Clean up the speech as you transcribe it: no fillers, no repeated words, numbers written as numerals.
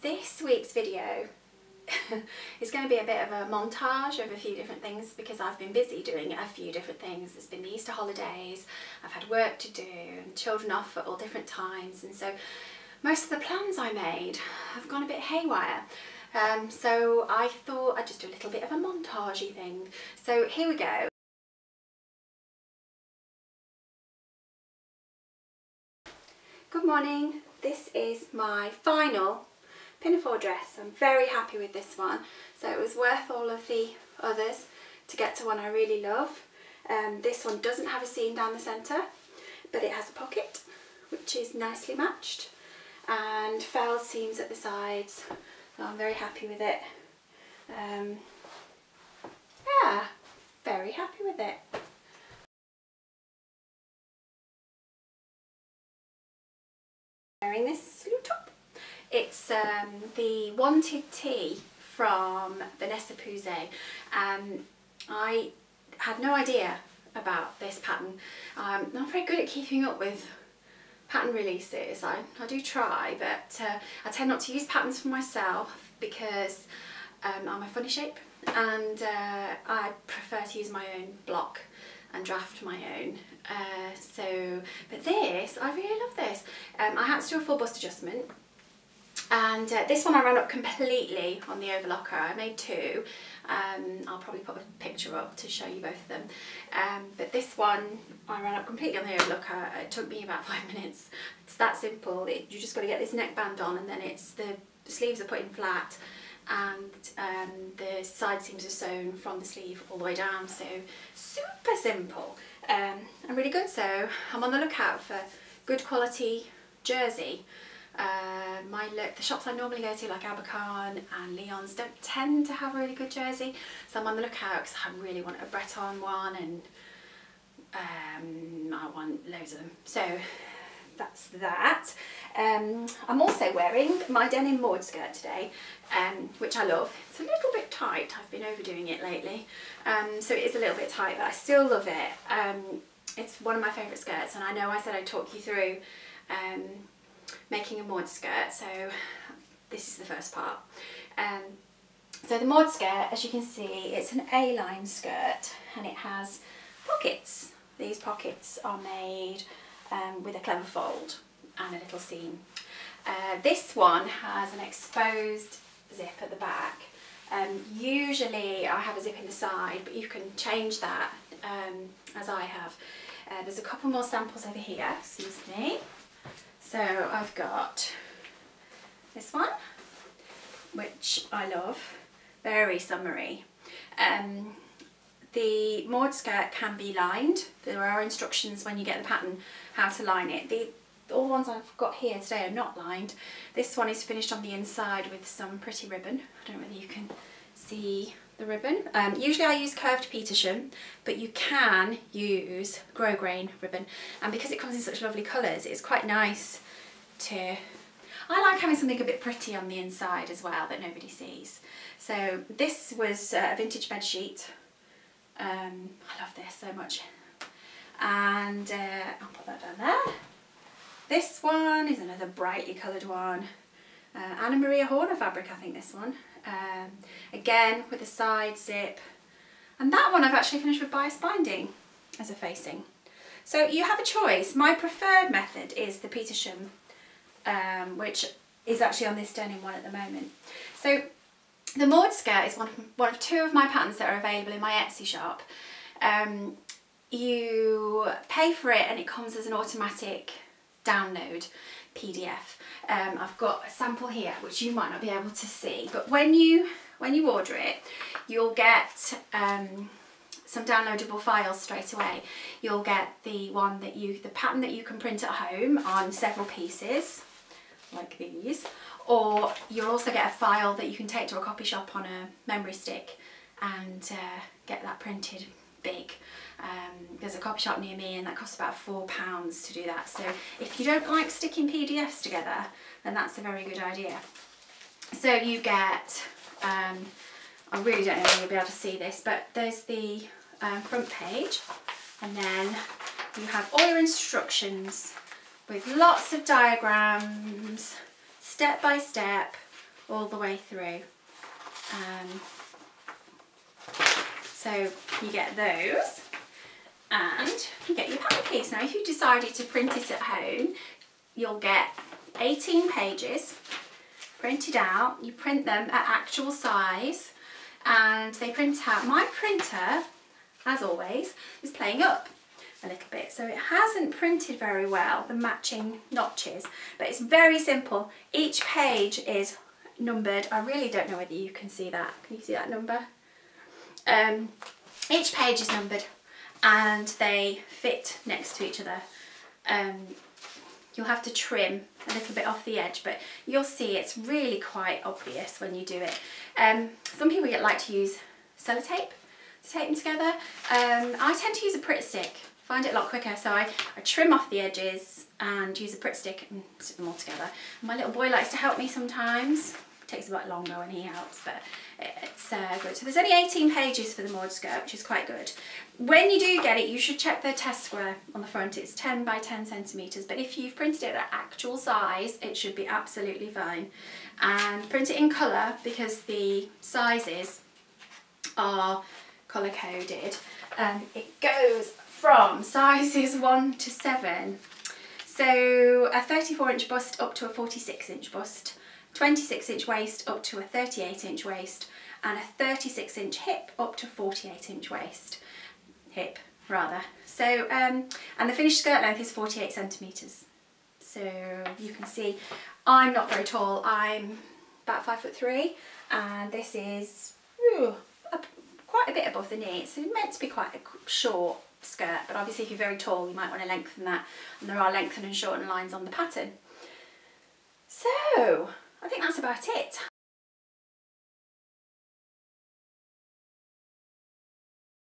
This week's video is going to be a bit of a montage of a few different things because I've been busy doing a few different things. It's been the Easter holidays, I've had work to do and children off at all different times, and so most of the plans I made have gone a bit haywire. So I thought I'd just do a little bit of a montagey thing. So here we go. Good morning. This is my final Pinafore dress. I'm very happy with this one. So it was worth all of the others to get to one I really love. This one doesn't have a seam down the centre, but it has a pocket which is nicely matched and felled seams at the sides. So I'm very happy with it. Yeah, very happy with it. Wearing this sleeve top. It's the Wanted Tee from Vanessa Pouzet. I had no idea about this pattern. I'm not very good at keeping up with pattern releases. I do try, but I tend not to use patterns for myself because I'm a funny shape, and I prefer to use my own block and draft my own. But this, I really love this. I had to do a full bust adjustment, and this one I ran up completely on the overlocker. I made two. I'll probably put a picture up to show you both of them. But this one I ran up completely on the overlocker. It took me about 5 minutes. It's that simple. You just got to get this neckband on, and then it's the sleeves are put in flat, and the side seams are sewn from the sleeve all the way down. So super simple and really good. So I'm on the lookout for good quality jersey. The shops I normally go to, like Abercorn and Leon's, don't tend to have a really good jersey, so I'm on the lookout because I really want a Breton one, and I want loads of them. So that's that. I'm also wearing my denim Maude skirt today, which I love. It's a little bit tight. I've been overdoing it lately, so it is a little bit tight, but I still love it. It's one of my favourite skirts, and I know I said I'd talk you through making a Maude skirt, so this is the first part. So the Maude skirt, as you can see, it's an A-line skirt, and it has pockets. These pockets are made with a clever fold and a little seam. This one has an exposed zip at the back. Usually I have a zip in the side, but you can change that as I have. There's a couple more samples over here, excuse me. So I've got this one, which I love, very summery. The Maude skirt can be lined. There are instructions when you get the pattern how to line it. All the ones I've got here today are not lined. This one is finished on the inside with some pretty ribbon. I don't know whether you can see the ribbon. Usually I use curved Petersham, but you can use grosgrain ribbon, and because it comes in such lovely colours, it's quite nice to... I like having something a bit pretty on the inside as well that nobody sees. So this was a vintage bed sheet. I love this so much, and I'll put that down there. This one is another brightly coloured one. Anna Maria Horner fabric, I think this one. Again with a side zip, and that one I've actually finished with bias binding as a facing. So you have a choice. My preferred method is the Petersham, which is actually on this denim one at the moment. So the Maude skirt is one of two of my patterns that are available in my Etsy shop. You pay for it and it comes as an automatic download PDF. I've got a sample here which you might not be able to see, but when you order it, you'll get some downloadable files straight away. You'll get the pattern that you can print at home on several pieces like these, or you'll also get a file that you can take to a copy shop on a memory stick and get that printed big. There's a copy shop near me and that costs about £4 to do that. So if you don't like sticking PDFs together, then that's a very good idea. So you get, I really don't know if you'll be able to see this, but there's the front page, and then you have all your instructions with lots of diagrams, step by step all the way through. So you get those and you get your pattern piece. Now if you decided to print it at home, you'll get 18 pages printed out. You print them at actual size and they print out. My printer, as always, is playing up a little bit, so it hasn't printed very well, the matching notches, but it's very simple. Each page is numbered. I really don't know whether you can see that. Can you see that number? Each page is numbered and they fit next to each other. You'll have to trim a little bit off the edge, but you'll see it's really quite obvious when you do it. Some people like to use sellotape to tape them together. I tend to use a Pritt stick, find it a lot quicker, so I trim off the edges and use a Pritt stick and stick them all together. My little boy likes to help me sometimes. It takes a bit longer when he helps, but it's good. So there's only 18 pages for the Maude skirt, which is quite good. When you do get it, you should check the test square on the front. It's 10 by 10 centimetres, but if you've printed it at actual size, it should be absolutely fine. And print it in colour because the sizes are colour coded. It goes from sizes 1 to 7. So a 34-inch bust up to a 46-inch bust, 26-inch waist up to a 38-inch waist, and a 36-inch hip up to 48-inch waist. Hip, rather. So, and the finished skirt length is 48 centimetres. So you can see I'm not very tall. I'm about 5'3", and this is quite a bit above the knee. It's meant to be quite a short skirt, but obviously if you're very tall you might want to lengthen that, and there are lengthen and shorten lines on the pattern. So I think that's about it.